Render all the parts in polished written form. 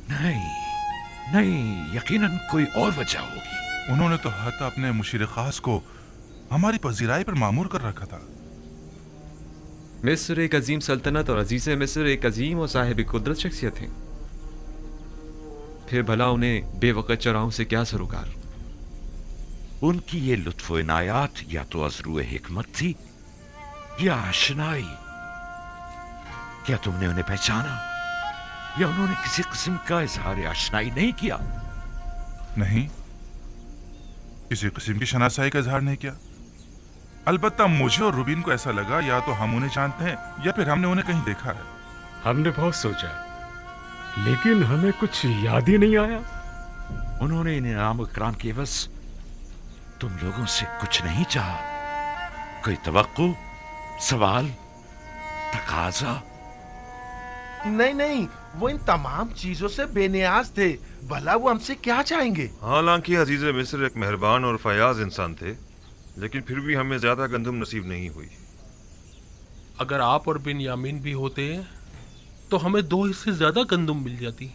नहीं, यकीनन कोई और वजह होगी। उन्होंने तो हत्ता अपने मुशीर खास को हमारी पजीराई पर मामूर कर रखा था। मिस्र एक अजीम सल्तनत और अजीज़ मिस्र एक अजीम और साहिब कुदरत शख्सियत हैं। फिर भला उन्हें बेवकत चौराहों से क्या सरोकार? उनकी ये लुत्फ इनायात या तो अज़रू हिकमत थी या आशनाई। क्या तुमने उन्हें पहचाना या उन्होंने किसी किस्म का इजहार आशनाई नहीं किया? नहीं, किसी किस्म की शनासाई का इजहार नहीं किया। अलबत्ता मुझे और रुबीन को ऐसा लगा या तो हम उन्हें जानते हैं या फिर हमने उन्हें कहीं देखा है। हमने बहुत सोचा लेकिन हमें कुछ याद ही नहीं आया। उन्होंने इनाम इकराम के एवज तुम लोगों से कुछ नहीं चाहा? कोई तवक्को, सवाल, तकाजा? नहीं नहीं, वो इन तमाम चीजों से बेनियाज थे। भला वो हमसे क्या चाहेंगे? हालांकि अजीज मिस्र एक मेहरबान और फयाज इंसान थे, लेकिन फिर भी हमें ज्यादा गंदम नसीब नहीं हुई। अगर आप और बिन्यामीन भी होते तो हमें 2 हिस्से ज्यादा गंदम मिल जाती।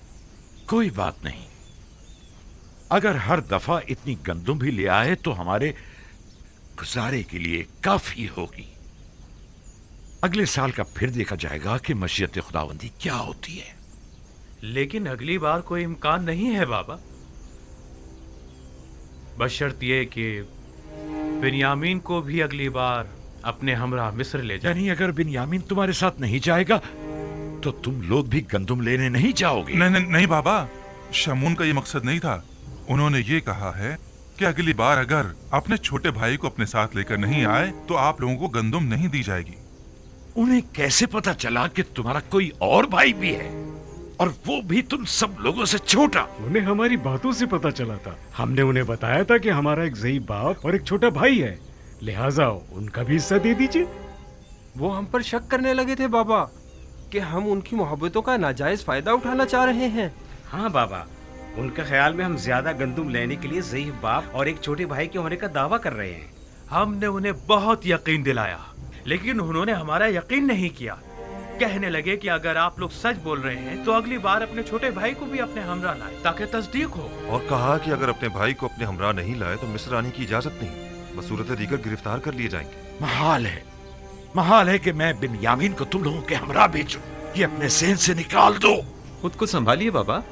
कोई बात नहीं, अगर हर दफा इतनी गंदम भी ले आए तो हमारे गुजारे के लिए काफी होगी। अगले साल का फिर देखा जाएगा कि मशीयत खुदावंदी क्या होती है। लेकिन अगली बार कोई इम्कान नहीं है बाबा, बशर्त ये कि बिन्यामीन को भी अगली बार अपने हमरा मिस्र ले जाए। यानी अगर बिन्यामीन तुम्हारे साथ नहीं जाएगा तो तुम लोग भी गंदम लेने नहीं जाओगे? नहीं बाबा, शमून का ये मकसद नहीं था। उन्होंने ये कहा है कि अगली बार अगर अपने छोटे भाई को अपने साथ लेकर नहीं आए तो आप लोगों को गंदम नहीं दी जाएगी। उन्हें कैसे पता चला कि तुम्हारा कोई और भाई भी है, और वो भी तुम सब लोगों से छोटा? उन्हें हमारी बातों से पता चला था। हमने उन्हें बताया था कि हमारा एक ज़ईफ बाप और एक छोटा भाई है, लिहाजा उनका भी हिस्सा दे दीजिए। वो हम पर शक करने लगे थे बाबा कि हम उनकी मोहब्बतों का नाजायज फायदा उठाना चाह रहे हैं। हाँ बाबा, उनके ख्याल में हम ज्यादा गंदम लेने के लिए ज़ईफ बाप और एक छोटे भाई के होने का दावा कर रहे हैं। हमने उन्हें बहुत यकीन दिलाया, लेकिन उन्होंने हमारा यकीन नहीं किया। कहने लगे कि अगर आप लोग सच बोल रहे हैं तो अगली बार अपने छोटे भाई को भी अपने हमरा लाए ताकि तस्दीक हो। और कहा कि अगर अपने भाई को अपने हमरा नहीं लाए तो मिस्र आने की इजाजत नहीं, बसूरत दीगर गिरफ्तार कर लिए जाएंगे। महाल है कि मैं बिन्यामीन को तुम लोगों के हमरा भेजूं। ये अपने ज़हन से निकाल दो। खुद को संभालिए बाबा।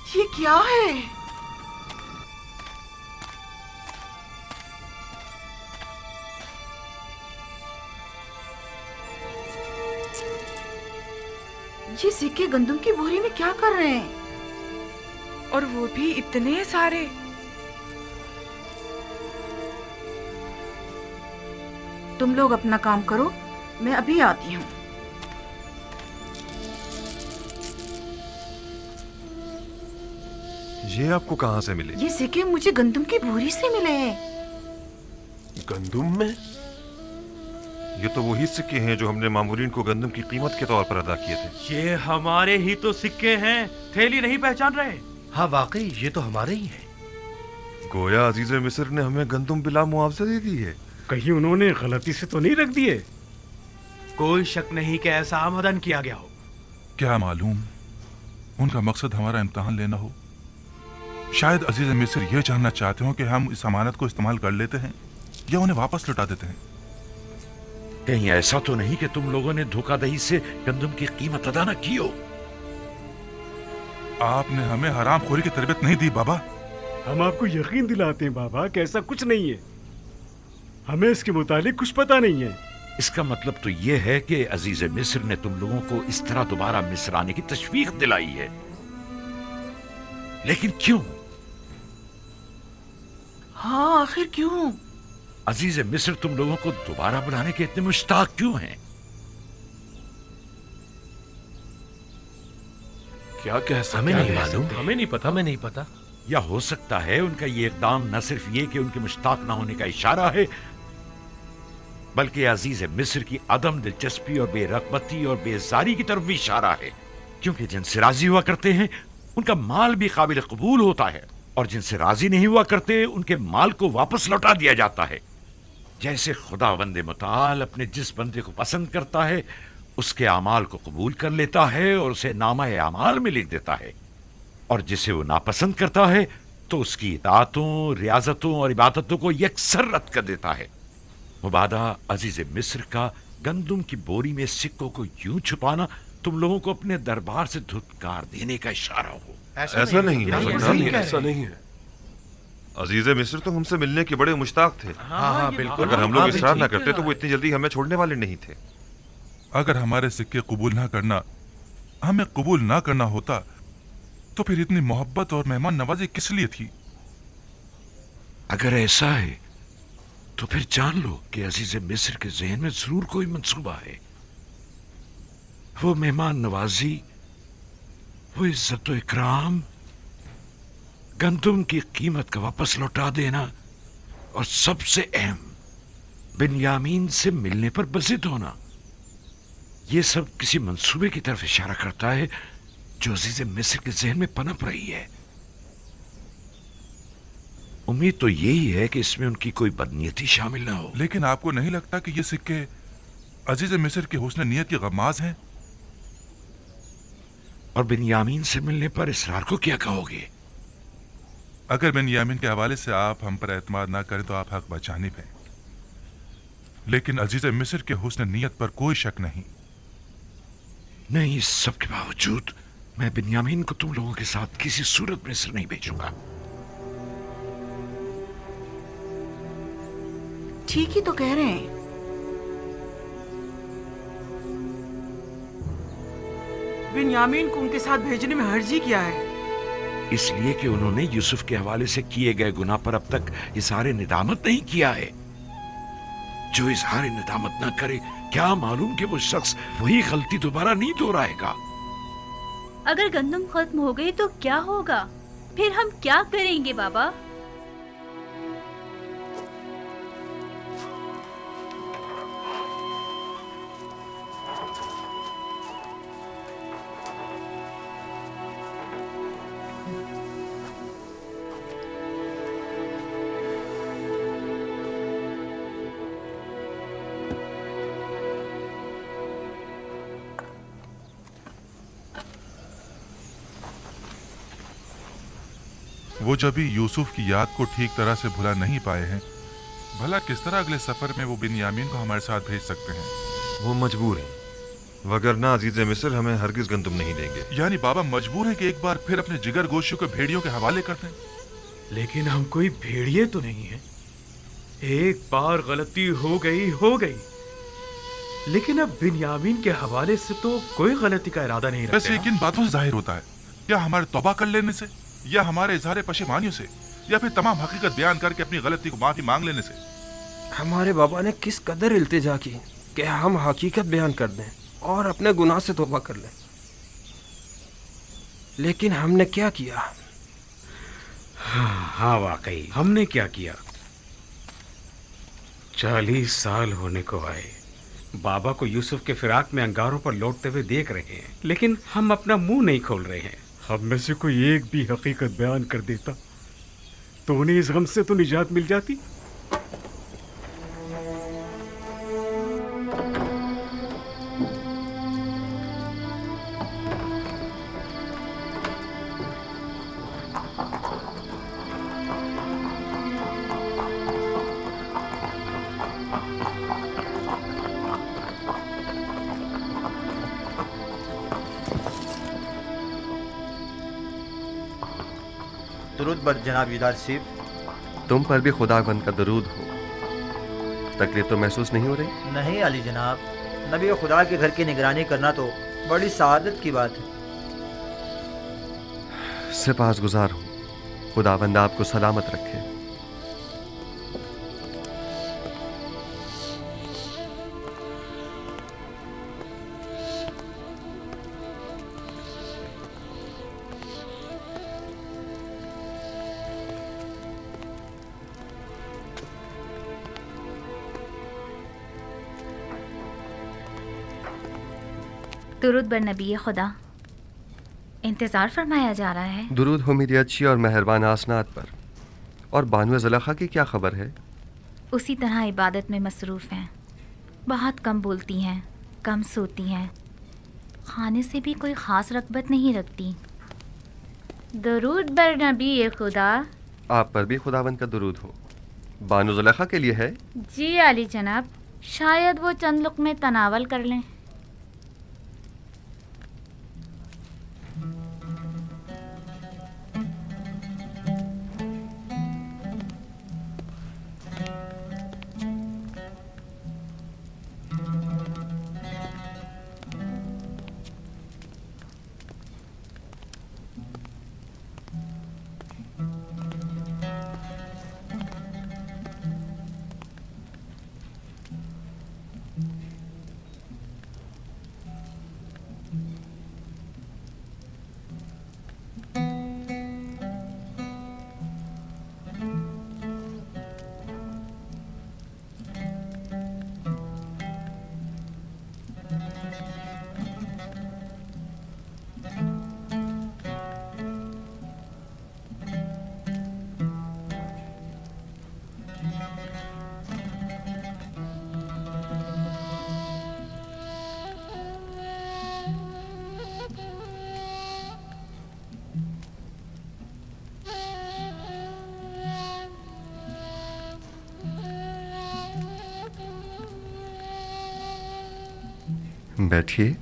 ये क्या है? ये सिक्के गंदम की बोरी में क्या कर रहे हैं? और वो भी इतने सारे। तुम लोग अपना काम करो, मैं अभी आती हूँ। ये आपको कहाँ से मिले? ये सिक्के मुझे गंदम की बोरी से मिले हैं। गंदम में? ये तो वही सिक्के हैं जो हमने मामूरीन को गंदम की कीमत के तौर पर अदा किए थे। ये हमारे ही तो सिक्के हैं, थैली नहीं पहचान रहे? हाँ वाकई ये तो हमारे ही हैं। गोया अजीज मिस्र ने हमें गंदम बिला मुआवजा दे दी है। कहीं उन्होंने गलती से तो नहीं रख दिए? कोई शक नहीं कि ऐसा आमदन किया गया हो। क्या मालूम उनका मकसद हमारा इम्तिहान लेना हो। शायद अजीज मिस्र ये जानना चाहते हो कि हम इस अमानत को इस्तेमाल कर लेते हैं या उन्हें वापस लौटा देते हैं। कहीं ऐसा तो नहीं कि तुम लोगों ने धोखाधड़ी से गंदम की कीमत अदा न की हो? आपने हमें हरामखोरी की तरबियत नहीं दी बाबा। हम आपको यकीन दिलाते हैं बाबा कि ऐसा कुछ नहीं है। हमें इसके मुतालिक कुछ पता नहीं है। इसका मतलब तो यह है कि अजीज मिस्र ने तुम लोगों को इस तरह दोबारा मिस्र आने की तशवीक दिलाई है, लेकिन क्यों? हाँ, आखिर क्यों? अजीज मिस्र तुम लोगों को दोबारा बुलाने के इतने मुश्ताक क्यों हैं? क्या कह सकते हमें नहीं मालूम, हमें नहीं पता, हमें नहीं पता। या हो सकता है उनका ये इकदाम न सिर्फ ये कि उनके मुश्ताक न होने का इशारा है, बल्कि अजीज मिस्र की अदम दिलचस्पी और बेरगबती और बेजारी की तरफ भी इशारा है, क्योंकि जिनसे राजी हुआ करते हैं उनका माल भी काबिल कबूल होता है, और जिनसे राजी नहीं हुआ करते उनके माल को वापस लौटा दिया जाता है। जैसे खुदावंद मुताल अपने जिस बंदे को पसंद करता है उसके अमाल को कबूल कर लेता है और उसे नामा अमाल में लिख देता है, और जिसे वो नापसंद करता है तो उसकी इताअतों, रियाजतों और इबादतों को यकसर रद्द कर देता है। मुबादा अजीज मिस्र का गंदुम की बोरी में सिक्कों को यूं छुपाना तुम लोगों को अपने दरबार से धुतकार देने का इशारा हो। ऐसा नहीं है, ऐसा नहीं है। अजीज मिस्र तो हमसे मिलने के बड़े मुश्ताक थे। हाँ, बिल्कुल। अगर हम लोग इसरार ना करते तो वो इतनी जल्दी हमें छोड़ने वाले नहीं थे। अगर हमारे सिक्के कबूल ना करना हमें कबूल ना करना होता तो फिर इतनी मोहब्बत और मेहमान नवाजी किस लिए थी? अगर ऐसा है तो फिर जान लो कि अजीज मिस्र के ज़हन में जरूर कोई मंसूबा है। वो मेहमान नवाजी, वो इज्जत व इकराम, गंदुम की कीमत का वापस लौटा देना, और सबसे अहम बिन्यामीन से मिलने पर बज़िद होना, ये सब किसी मंसूबे की तरफ इशारा करता है जो अजीज मिस्र के ज़हन में पनप रही है। उम्मीद तो यही है कि इसमें उनकी कोई बदनीयती शामिल ना हो। लेकिन आपको नहीं लगता कि ये सिक्के अजीज मिस्र के हुस्न नीयत की गमाज हैं? और बिन्यामीन से मिलने पर इसरार को क्या कहोगे? अगर बिन्यामीन के हवाले से आप हम पर एतमाद ना करें तो आप हक बचानिब हैं, लेकिन अजीज मिस्र के हुस्न नीयत पर कोई शक नहीं। नहीं, इस सब के बावजूद मैं बिन्यामीन को तुम लोगों के साथ किसी सूरत में मिस्र नहीं भेजूंगा। ठीक ही तो कह रहे हैं। बिन्यामीन को उनके साथ भेजने में हर्जी क्या है? इसलिए कि उन्होंने यूसुफ के हवाले से किए गए गुनाह पर अब तक इजहार निदामत नहीं किया है। जो इजहार निदामत ना करे, क्या मालूम कि वो शख्स वही गलती दोबारा नहीं दोहराएगा। अगर गंदम खत्म हो गई तो क्या होगा? फिर हम क्या करेंगे बाबा? वो जब भी यूसुफ की याद को ठीक तरह से भुला नहीं पाए हैं, भला किस तरह अगले सफर में वो बिन्यामीन को हमारे साथ भेज सकते हैं? वो मजबूर हैं, वगरना अजीज मिस्र हमें हरगिज गंदुम नहीं देंगे। यानी बाबा मजबूर है कि एक बार फिर अपने जिगर गोशियों को भेड़ियों के हवाले कर दें? लेकिन हम कोई भेड़िए तो नहीं है। एक बार गलती हो गई, लेकिन अब बिन्यामीन के हवाले से तो कोई गलती का इरादा नहीं रखते। वैसे किन बातों से जाहिर होता है? क्या हमारे तौबा कर लेने से, या हमारे इजहार पशेमानियों से, या फिर तमाम हकीकत बयान करके अपनी गलती को माफी मांग लेने से? हमारे बाबा ने किस कदर इल्तिजा की कि हम हकीकत बयान कर दें और अपने गुनाह से तौबा कर लें, लेकिन हमने क्या किया? हाँ वाकई हमने क्या किया? 40 साल होने को आए, बाबा को यूसुफ के फिराक में अंगारों पर लौटते हुए देख रहे हैं, लेकिन हम अपना मुंह नहीं खोल रहे हैं। हम में से कोई एक भी हकीकत बयान कर देता तो उन्हें इस गम से तो निजात मिल जाती। درود بر جناب یدار سیف. تم پر بھی خداوند کا درود ہو. تکلیف تو محسوس نہیں ہو رہی؟ نہیں علی جناب، نبی خدا کے گھر کی نگرانی کرنا تو بڑی سعادت کی بات ہے. سپاس گزار ہوں. خداوند آپ کو سلامت رکھے. درود بر نبی خدا. انتظار فرمایا جا رہا ہے. درود ہو میری اچھی اور مہربان حسنات پر. اور بانو زلیخا کی کیا خبر ہے؟ اسی طرح عبادت میں مصروف ہیں. بہت کم بولتی ہیں، کم سوتی ہیں، کھانے سے بھی کوئی خاص رغبت نہیں رکھتی. درود بر نبی خدا. آپ پر بھی خداوند کا درود ہو. بانو زلیخا کے لیے ہے؟ جی علی جناب، شاید وہ چند لقمے تناول کر لیں. بیٹھیے.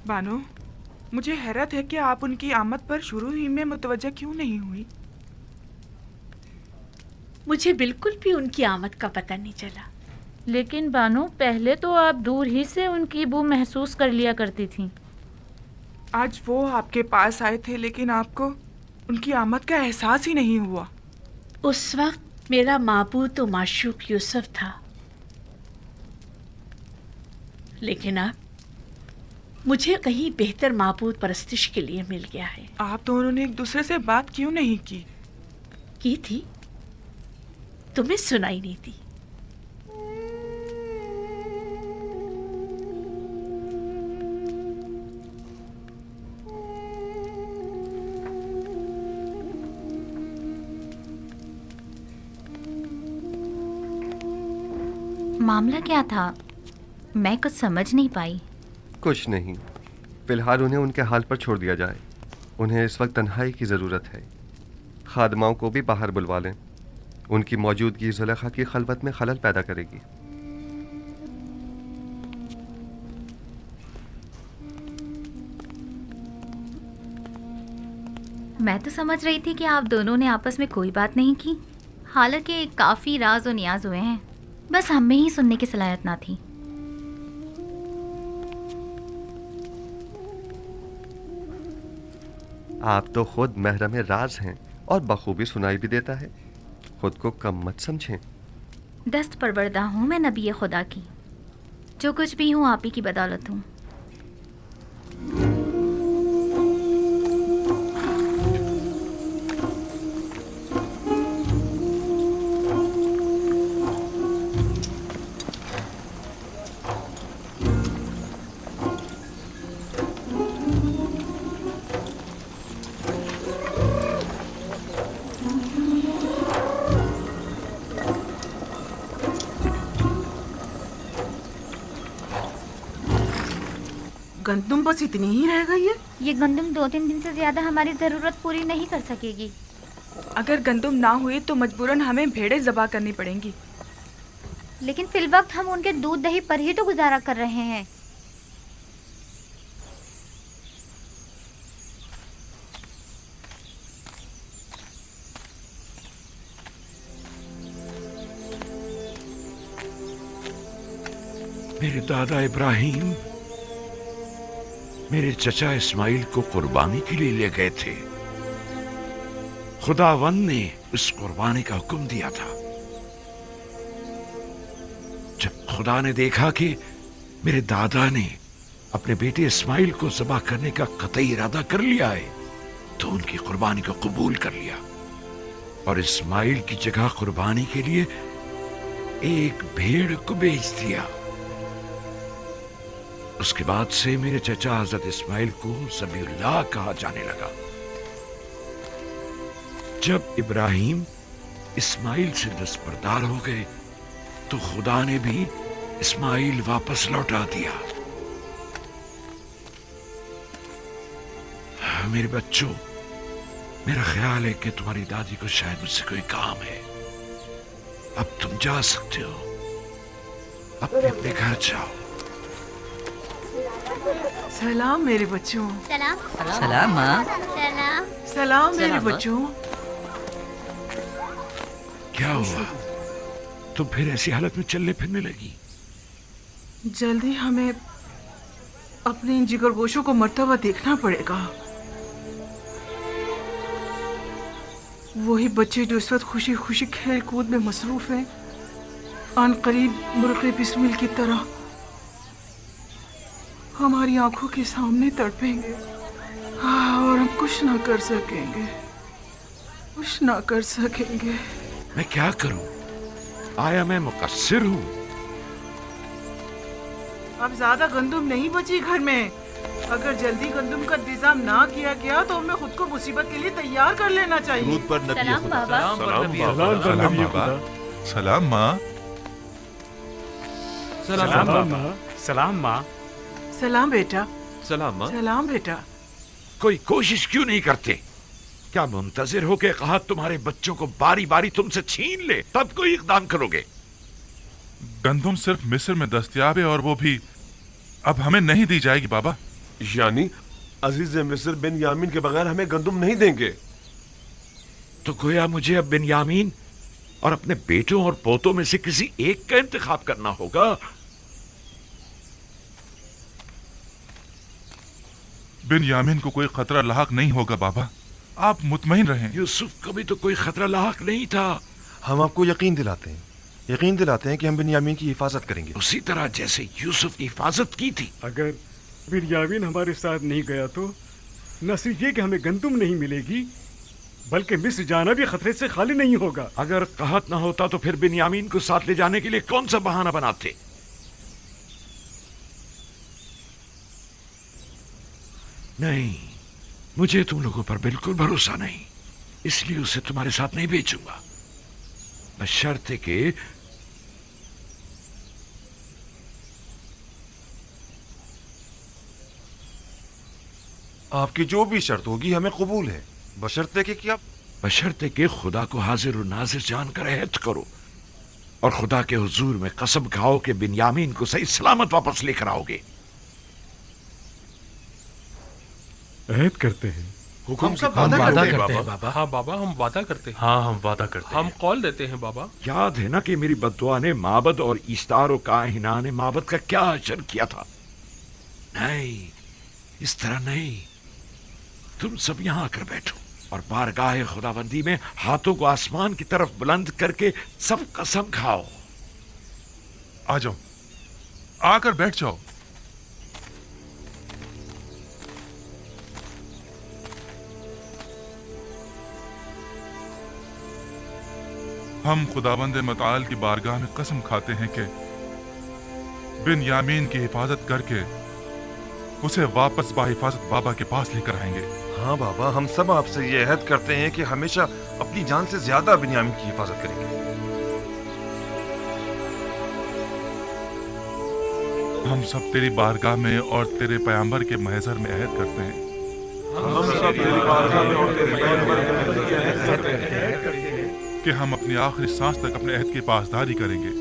بانو، مجھے حیرت ہے کہ آپ ان کی آمد پر شروع ہی میں متوجہ کیوں نہیں ہوئی؟ مجھے بالکل بھی ان کی آمد کا پتہ نہیں چلا. لیکن بانو، پہلے تو آپ دور ہی سے ان کی بو محسوس کر لیا کرتی تھیں. آج وہ آپ کے پاس آئے تھے لیکن آپ کو ان کی آمد کا احساس ہی نہیں ہوا. اس وقت میرا معبود و معشوق یوسف تھا، لیکن اب مجھے کہیں بہتر معبود پرستش کے لیے مل گیا ہے. آپ دونوں نے ایک دوسرے سے بات کیوں نہیں کی؟ کی تھی، تمہیں سنائی نہیں تھی. معاملہ کیا تھا؟ میں کچھ سمجھ نہیں پائی. کچھ نہیں، فی الحال انہیں ان کے حال پر چھوڑ دیا جائے. انہیں اس وقت تنہائی کی ضرورت ہے. خادماؤں کو بھی باہر بلوا لیں. ان کی موجودگی زلیخا کی خلوت میں خلل پیدا کرے گی. میں تو سمجھ رہی تھی کہ آپ دونوں نے آپس میں کوئی بات نہیں کی، حالانکہ کافی راز و نیاز ہوئے ہیں. بس ہم میں ہی سننے کی صلاحیت نہ تھی. آپ تو خود محرم راز ہیں اور بخوبی سنائی بھی دیتا ہے. خود کو کم مت سمجھیں. دست پروردہ ہوں میں نبی خدا کی. جو کچھ بھی ہوں آپ ہی کی بدولت ہوں. گندم بس اتنی ہی رہ گئی ہے؟ یہ گندم 2-3 دن سے زیادہ ہماری ضرورت پوری نہیں کر سکے گی. اگر گندم نہ ہوئی تو مجبوراً ہمیں بھیڑیں ذبح کرنی پڑیں گی. لیکن فی الوقت ہم ان کے دودھ دہی پر ہی تو گزارا کر رہے ہیں. میرے دادا ابراہیم میرے چچا اسماعیل کو قربانی کے لیے لے گئے تھے. خداوند نے اس قربانی کا حکم دیا تھا. جب خدا نے دیکھا کہ میرے دادا نے اپنے بیٹے اسماعیل کو ذبح کرنے کا قطعی ارادہ کر لیا ہے تو ان کی قربانی کو قبول کر لیا اور اسماعیل کی جگہ قربانی کے لیے ایک بھیڑ کو بیچ دیا. اس کے بعد سے میرے چچا حضرت اسماعیل کو ذبیح اللہ کہا جانے لگا. جب ابراہیم اسماعیل سے دستبردار ہو گئے تو خدا نے بھی اسماعیل واپس لوٹا دیا. میرے بچوں، میرا خیال ہے کہ تمہاری دادی کو شاید مجھ سے کوئی کام ہے. اب تم جا سکتے ہو. اپنے اپنے گھر جاؤ. سلام میرے بچوں. سلام. سلام ماں. سلام. سلام میرے بچوں. کیا ہوا؟ تم پھر ایسی حالت میں چلنے پھرنے لگی؟ جلدی ہمیں اپنے ان جگر گوشوں کو مرتا ہوا دیکھنا پڑے گا. وہی بچے جو اس وقت خوشی خوشی کھیل کود میں مصروف ہیں آن قریب مرغ بسمل کی طرح ہماری آنکھوں کے سامنے تڑپیں گے اور ہم کچھ نہ کر سکیں گے. کچھ نہ کر سکیں گے. میں کیا کروں؟ آیا میں مقصر ہوں؟ اب زیادہ گندم نہیں بچی گھر میں. اگر جلدی گندم کا انتظام نہ کیا گیا تو ہمیں خود کو مصیبت کے لیے تیار کر لینا چاہیے. درود پر نبی سلام خدا. بابا. سلام بابا. سلام ماں. سلام بابا. سلام ماں. سلام بیٹا. سلام ماں. سلام بیٹا. کوئی کوشش کیوں نہیں کرتے؟ کیا منتظر ہو کہ قحط تمہارے بچوں کو باری باری تم سے چھین لے تب کوئی اقدام کرو گے؟ گندم صرف مصر میں دستیاب ہے اور وہ بھی اب ہمیں نہیں دی جائے گی بابا. یعنی عزیز مصر بن یامین کے بغیر ہمیں گندم نہیں دیں گے؟ تو گویا مجھے اب بنیامین اور اپنے بیٹوں اور پوتوں میں سے کسی ایک کا انتخاب کرنا ہوگا. بن یامین کو کوئی خطرہ لاحق نہیں ہوگا بابا. آپ مطمئن رہیں. یوسف کو بھی تو کوئی خطرہ لاحق نہیں تھا. ہم آپ کو یقین دلاتے ہیں کہ ہم بن یامین کی حفاظت کریں گے اسی طرح جیسے یوسف کی حفاظت کی تھی. اگر بنیامین ہمارے ساتھ نہیں گیا تو نہ صرف یہ کہ ہمیں گندم نہیں ملے گی بلکہ مصر جانا بھی خطرے سے خالی نہیں ہوگا. اگر قحط نہ ہوتا تو پھر بنیامین کو ساتھ لے جانے کے لیے کون سا بہانہ بناتے؟ نہیں، مجھے تم لوگوں پر بالکل بھروسہ نہیں، اس لیے اسے تمہارے ساتھ نہیں بھیجوں گا، بشرطے کہ آپ کی جو بھی شرط ہوگی ہمیں قبول ہے، بشرطے کہ کیا؟ بشرطے کہ خدا کو حاضر و ناظر جان کر عہد کرو اور خدا کے حضور میں قسم کھاؤ کہ بنیامین کو صحیح سلامت واپس لے کر آؤ گے. عہد کرتے ہیں. حکم سے ہم وعدہ کرتے ہیں بابا. ہاں بابا ہم وعدہ کرتے ہیں. ہاں ہم وعدہ کرتے ہیں. ہم قول دیتے ہیں بابا. یاد ہے نا کہ میری بددعا نے معبد اور ایستار و کاہنان معبد کا کیا اثر کیا تھا؟ نہیں، اس طرح نہیں. تم سب یہاں آ کر بیٹھو اور بارگاہ خداوندی میں ہاتھوں کو آسمان کی طرف بلند کر کے سب قسم کھاؤ आ जाओ, आकर बैठ जाओ। हम खुदाबंद मताल की बारगाह में कसम खाते हैं कि बिन यामीन की हिफाजत करके उसे वापस बाहिफाजत बाबा के पास लेकर आएंगे। हाँ बाबा, हम सब आपसे ये अहद करते हैं कि हमेशा अपनी जान से ज्यादा बिन्यामीन की हिफाजत करेंगे। हम सब तेरी बारगाह में और तेरे पैगंबर के महज़र में अहद करते हैं कि हम अपनी आखिरी सांस तक अपने अहद की पासदारी करेंगे,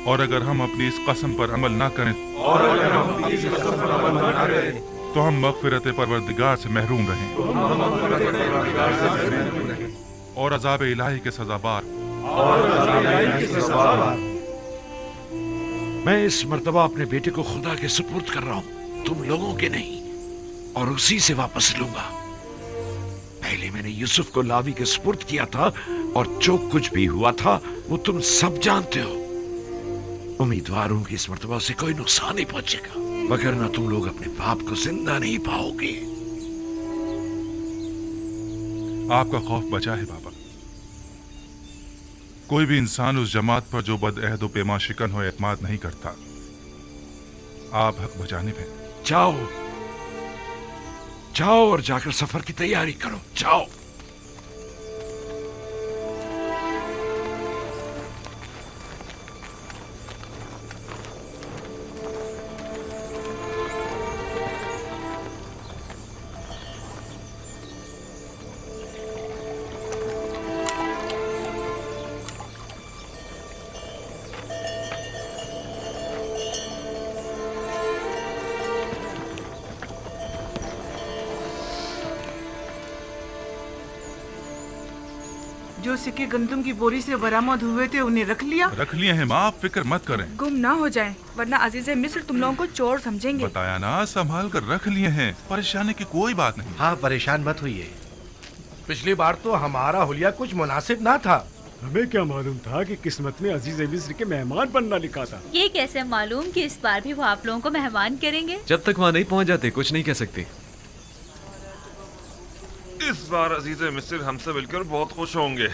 और अगर हम अपनी इस कसम पर अमल ना करें तो हम मग़फ़िरत परवरदिगार से महरूम रहें और अज़ाब इलाही के सज़ाबार। मैं इस मर्तबा अपने बेटे को खुदा के सुपुर्द कर रहा हूं, तुम लोगों के नहीं, और उसी से वापस लूंगा। पहले मैंने यूसुफ को लावी के सुपुर्द किया था, और जो कुछ भी हुआ था वो तुम सब जानते हो। उम्मीदवार हूं कि इस मर्तबा से कोई नुकसान नहीं पहुंचेगा, वगरना तुम लोग अपने बाप को जिंदा नहीं पाओगे। आपका खौफ बचा है बाबा। कोई भी इंसान उस जमात पर जो बदअहद व पेमा शिकन हो एतमाद नहीं करता। आप हक बजाने में। जाओ जाओ और जाकर सफर की तैयारी करो, जाओ। जो सिक्के गंदम की बोरी से बरामद हुए थे उन्हें रख लिया? रख लिए हैं माँ, आप फिक्र मत करें। गुम ना हो जाए, वरना अजीज मिस्र तुम लोगों को चोर समझेंगे। बताया ना, संभाल कर रख लिए हैं, परेशानी की कोई बात नहीं। हाँ, परेशान मत होइए। पिछली बार तो हमारा हुलिया कुछ मुनासिब ना था। हमें क्या मालूम था कि किस्मत में अजीज मिस्र के मेहमान बनना लिखा था। ये कैसे मालूम कि इस बार भी वो आप लोगों को मेहमान करेंगे? जब तक वहाँ नहीं पहुँच जाते कुछ नहीं कह सकते। इस बार अजीज मिस्र हमसे मिलकर बहुत खुश होंगे।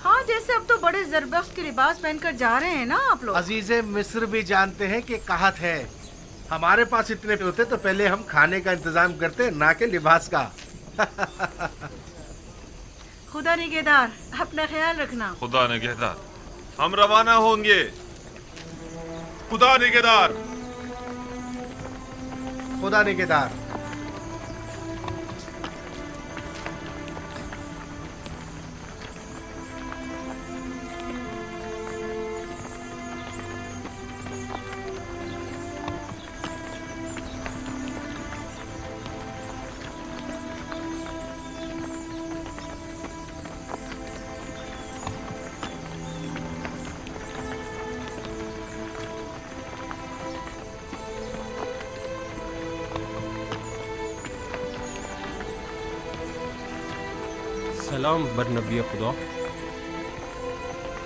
हाँ, जैसे अब तो बड़े जरबख्श के लिबास पहनकर जा रहे हैं ना आप लोग। अजीज मिस्र भी जानते हैं कि कहत है, हमारे पास इतने होते तो पहले हम खाने का इंतजाम करते, ना कि लिबास का। खुदा निगहदार, अपना ख्याल रखना। खुदा निगहदार, हम रवाना होंगे। खुदा निगहदार, खुदा निगहदार। सलाम बर नबी खुदा।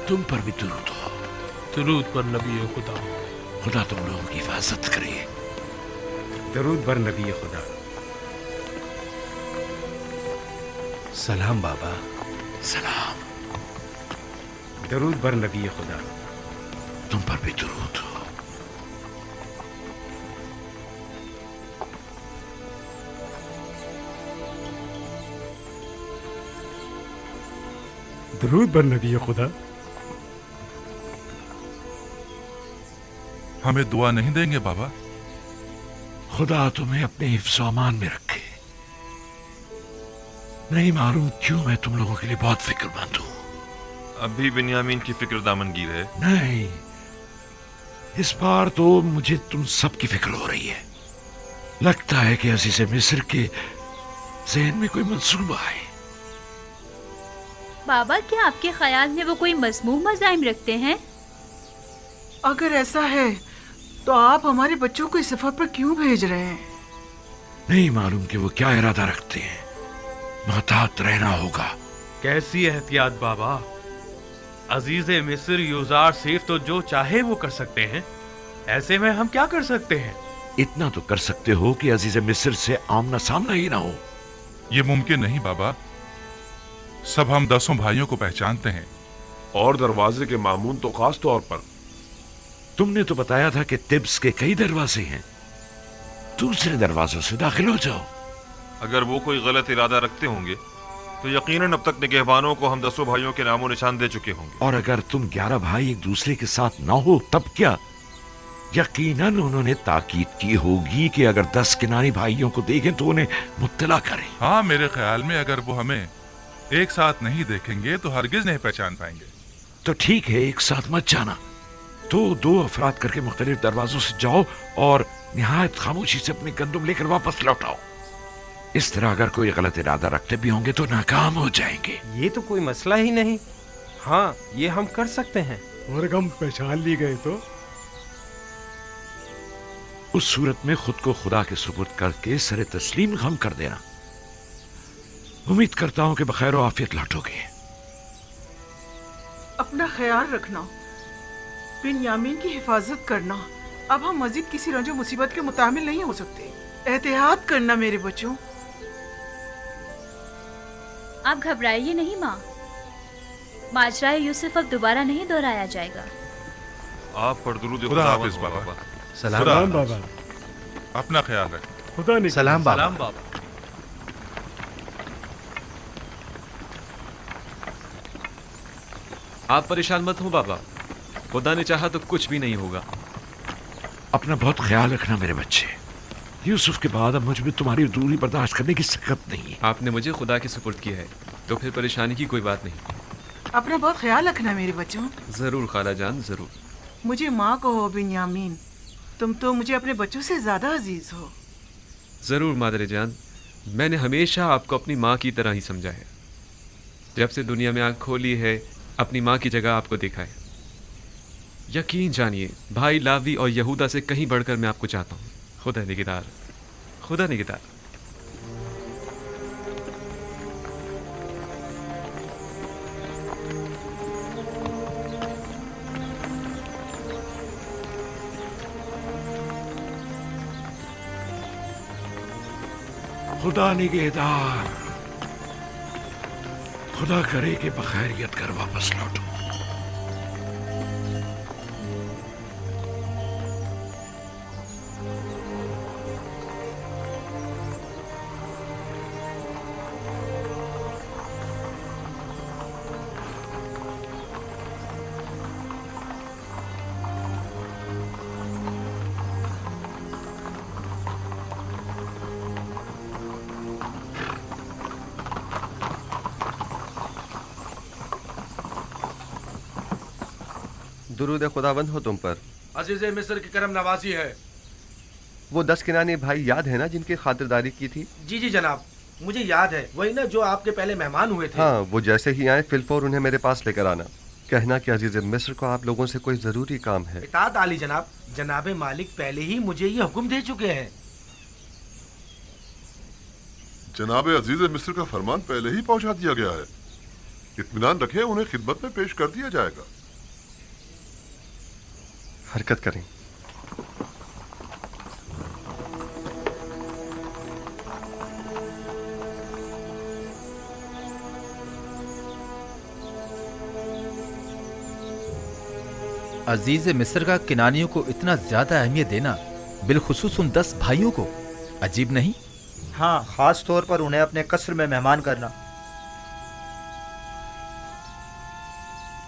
तुम पर भी दुरूद हो। दुरूद पर नबी खुदा। खुदा तुम लोगों की हिफाजत करे। दरूद बर नबी खुदा। सलाम बाबा। सलाम। दरूद बर नबी खुदा। तुम पर भी दुरूद हो। दरूद बर नबी खुदा। हमें दुआ नहीं देंगे बाबा? खुदा तुम्हें अपने हिफ्ज़ अमान में रखे। नहीं मालूम क्यों मैं तुम लोगों के लिए बहुत फिक्रमंद हूं। अभी बिन्यामीन की फिक्र दामनगीर है? नहीं, इस बार तो मुझे तुम सब की फिक्र हो रही है। लगता है कि अजीज़ मिस्र के ज़हन में कोई मंसूबा है। बाबा, क्या आपके ख्याल में वो कोई मज़मूम मज़ाहिम रखते हैं? अगर ऐसा है तो आप हमारे बच्चों को इस सफर पर क्यों भेज रहे हैं? नहीं मालूम कि वो क्या इरादा रखते हैं, मोहतात रहना होगा। कैसी एहतियात बाबा? अजीज मिस्र यूजार सिर्फ तो जो चाहे वो कर सकते हैं, ऐसे में हम क्या कर सकते हैं? इतना तो कर सकते हो कि अजीज मिस्र से आमना सामना ही ना हो। ये मुमकिन नहीं बाबा। सब हम 10 भाइयों को पहचानते हैं। और दरवाजे के मामून तो खास तौर पर। तुमने तो बताया था कि तिब्स के कई दरवाजे हैं, दूसरे दरवाजों से दाखिल हो जाओ। अगर वो कोई गलत इरादा रखते होंगे तो यकीनन अब तक निगहबानों को हम 10 भाइयों के नामो निशान दे चुके होंगे। और अगर तुम 11 भाई एक दूसरे के साथ ना हो तब क्या? यकीनन उन्होंने ताकीद की होगी कि अगर 10 किनारी भाइयों को देखें तो उन्हें मुत्तला करें। हाँ, मेरे ख्याल में अगर वो हमें एक साथ नहीं देखेंगे तो हरगिज नहीं पहचान पाएंगे। तो ठीक है, एक साथ मत जाना। तो 2 अफराद करके मुख्तलिफ दरवाजों से जाओ और निहायत खामोशी से अपने गंदुम लेकर वापस लौटाओ। इस तरह अगर कोई गलत इरादा रखते भी होंगे तो नाकाम हो जाएंगे। ये तो कोई मसला ही नहीं। हाँ, ये हम कर सकते हैं। और अगर हम पहचान ली गए तो? उस सूरत में खुद को खुदा के सुपुर्द करके सरे तस्लीम हम कर देना। उम्मीद करता हूं कि बखैर और आफियत लौटोगे। अपना ख्याल रखना, बिन यामीन की हिफाजत करना। अब हम मजीद किसी रंजो मुसीबत के मुतामिल नहीं हो सकते। एहतियात करना मेरे बच्चों। आप घबराइए नहीं माँ, माजराए यूसुफ अब दोबारा नहीं दोहराया जाएगा। आप पर दुरूद खुदा हाफिज बाबा। सलाम बाबा। अपना ख्याल रखें। खुदा ने सलाम बाबा। सलाम बाबा। आप परेशान मत हो बाबा, खुदा ने चाहा तो कुछ भी नहीं होगा। अपना बहुत ख्याल रखना मेरे बच्चे। यूसुफ के बाद अब मुझ में तुम्हारी दूरी बर्दाश्त करने की सकत नहीं है। आपने मुझे खुदा के सुपुर्द किया है तो फिर परेशानी की कोई बात नहीं। अपना बहुत ख्याल रखना मेरे बच्चों। जरूर खाला जान, जरूर। मुझे माँ कहो बिन यामीन, तुम तो मुझे अपने बच्चों से ज्यादा अजीज हो। जरूर मादरे जान, मैंने हमेशा आपको अपनी माँ की तरह ही समझा है। जब से दुनिया में आँख खोली है, अपनी माँ की जगह आपको देखा है। यकीन जानिए, भाई लावी और यहूदा से कहीं बढ़कर मैं आपको चाहता हूँ। खुदा निगहदार, खुदा निगहदार। खुदा निगहदार, खुदा करे कि बखैरियत कर वापस लौटो। दुरूद खुदावंद हो तुम पर। अजीज मिस्र की करम नवाजी है। वो 10 किनानी भाई याद है ना जिनकी खातिरदारी की थी? जी जी जनाब, मुझे याद है। वही ना जो आपके पहले मेहमान हुए थे। हाँ, वो जैसे ही आए फिलफौर उन्हें मेरे पास लेकर आना। कहना कि अजीज मिस्र को आप लोगों से कोई जरूरी काम है। इताअत आली जनाब। जनाबे मालिक पहले ही मुझे ये हुक्म दे चुके हैं। जनाबे अजीज मिस्र का फरमान पहले ही पहुंचा दिया गया है। इत्मीनान रखें, उन्हें खिदमत में पेश कर दिया जाएगा। हरकत करें। अजीज मिस्र का किनानियों को इतना ज्यादा अहमियत देना, बिलखुसूस उन 10 भाइयों को, अजीब नहीं? हाँ, खास तौर पर उन्हें अपने कस्र में मेहमान करना।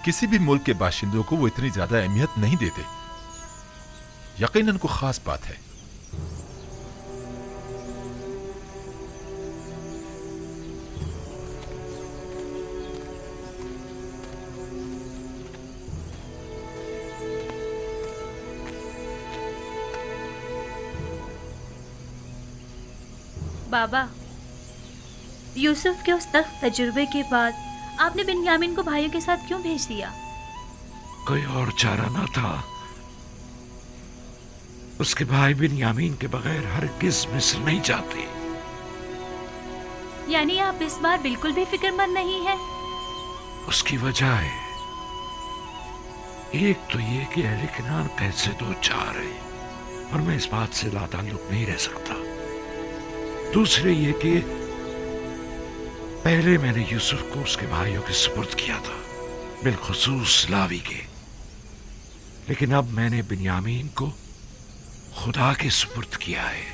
किसी भी मुल्क के बाशिंदों को वो इतनी ज्यादा अहमियत नहीं देते। यकीनन को खास बात है। बाबा, यूसुफ के उस तख्त तजुर्बे के बाद आपने बिन्यामीन को भाइयों के साथ क्यों भेज दिया? कोई और चारा ना था। उसके भाई बिन्यामीन के बगैर हरगिज़ मिस्र नहीं जाते। یعنی آپ اس بار بالکل بھی فکر مند نہیں ہیں؟ اس کی وجہ ہے، ایک تو یہ کہ اہل کنعان قید سے دو چار ہے اور میں اس بات سے لا تعلق نہیں رہ سکتا۔ دوسرے یہ کہ پہلے میں نے یوسف کو اس کے بھائیوں کے سپرد کیا تھا، بالخصوص لاوی کے، لیکن اب میں نے بنیامین کو خدا کے سپرد کیا ہے۔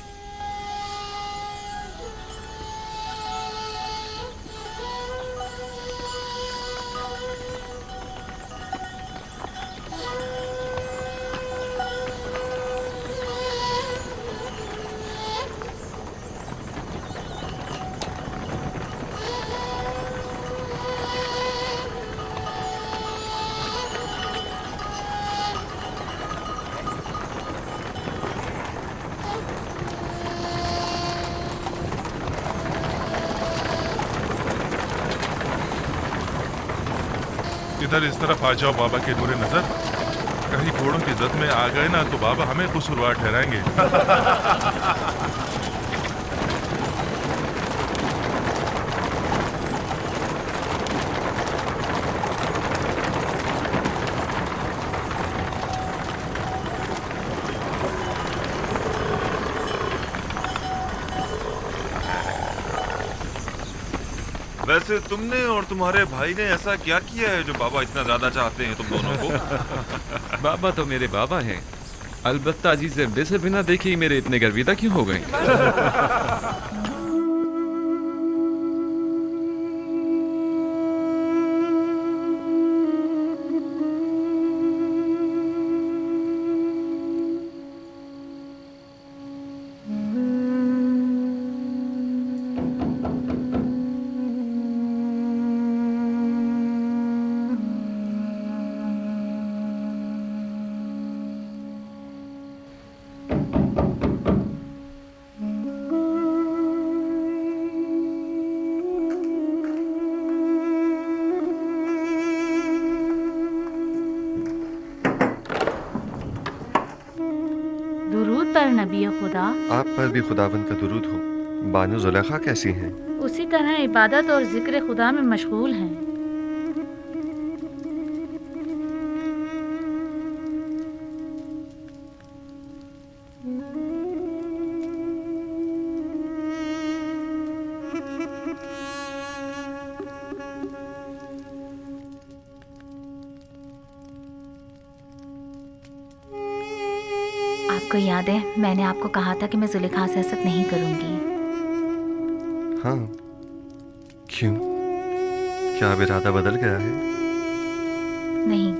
ادھر اس طرف آ جاؤ بابا کے نور نظر، کہیں گھوڑوں کی زد میں آ گئے نا تو بابا ہمیں قصوروار ٹھہرائیں گے۔ ویسے تم نے اور تمہارے بھائی نے ایسا کیا کیا ہے جو بابا اتنا زیادہ چاہتے ہیں تم دونوں کو؟ بابا تو میرے بابا ہیں، البتہ عزیز مصر بنا دیکھے ہی میرے اتنے گرویدہ کیوں ہو گئے؟ درود پر نبی خدا۔ آپ پر بھی خداوند کا درود ہو۔ بانو زلیخا کیسی ہیں؟ اسی طرح عبادت اور ذکر خدا میں مشغول ہیں۔ آپ کو یاد ہے میں نے آپ کو کہا تھا کہ میں زلیخا سے حسد نہیں کروں گی؟ ہاں، کیوں؟ کیا اب ارادہ بدل گیا ہے؟ نہیں،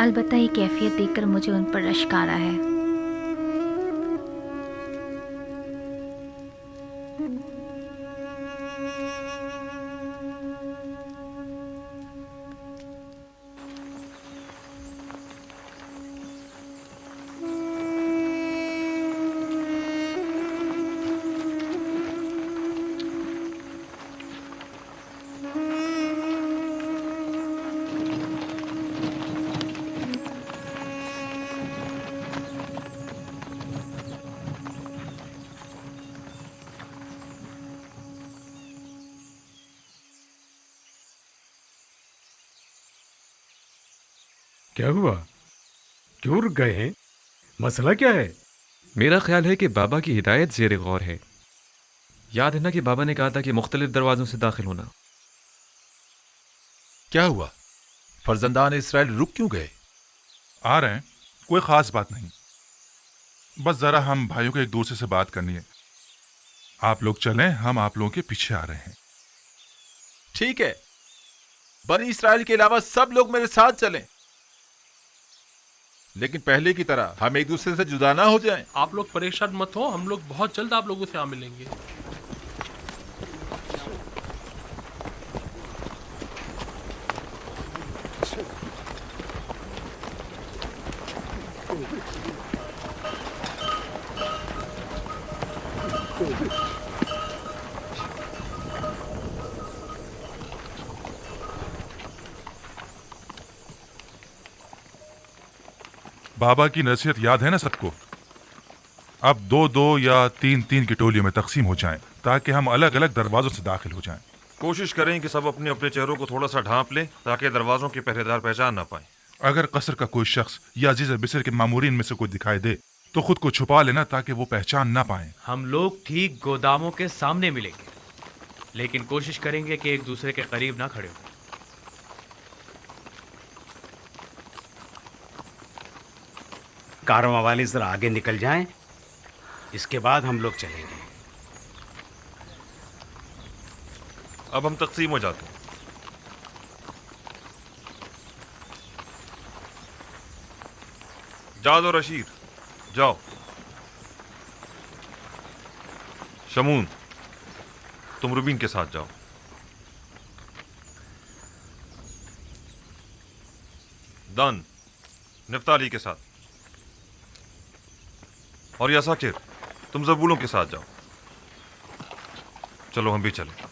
البتہ یہ کیفیت دیکھ کر مجھے ان پر رشک آ رہا ہے۔ کیا ہوا؟ کیوں رک گئے ہیں؟ مسئلہ کیا ہے؟ میرا خیال ہے کہ بابا کی ہدایت زیر غور ہے۔ یاد ہے نا کہ بابا نے کہا تھا کہ مختلف دروازوں سے داخل ہونا۔ کیا ہوا؟ فرزندان اسرائیل رک کیوں گئے؟ آ رہے ہیں، کوئی خاص بات نہیں، بس ذرا ہم بھائیوں کو ایک دوسرے سے بات کرنی ہے۔ آپ لوگ چلیں، ہم آپ لوگوں کے پیچھے آ رہے ہیں۔ ٹھیک ہے، بنی اسرائیل کے علاوہ سب لوگ میرے ساتھ چلیں، لیکن پہلے کی طرح ہم ایک دوسرے سے جدا نہ ہو جائیں۔ آپ لوگ پریشان مت ہو، ہم لوگ بہت جلد آپ لوگوں سے آ ملیں گے۔ بابا کی نصیحت یاد ہے نا سب کو؟ اب 2-2 یا 3-3 کی ٹولیوں میں تقسیم ہو جائیں۔ ताकि हम अलग अलग दरवाजों से दाखिल हो जाएं। कोशिश करें कि सब अपने अपने चेहरों को थोड़ा सा ढांप लें ताकि दरवाजों के पहरेदार पहचान ना पाए। अगर कसर का कोई शख्स या अजीज मिस्र के मामूरीन में से कोई दिखाई दे तो खुद को छुपा लेना ताकि वो पहचान ना पाए। हम लोग ठीक गोदामों के सामने मिलेंगे, लेकिन कोशिश करेंगे कि एक दूसरे के करीब ना खड़े हो। कारवां वाले जरा आगे निकल जाएं, इसके बाद हम लोग चलेंगे। अब हम तकसीम हो जाते हैं। जाद और अशीर जाओ। शमून तुम रुबीन के साथ जाओ। दान निफ्ताली के साथ, और यासाकिर तुम जबूलों के साथ जाओ। चलो हम भी चलें।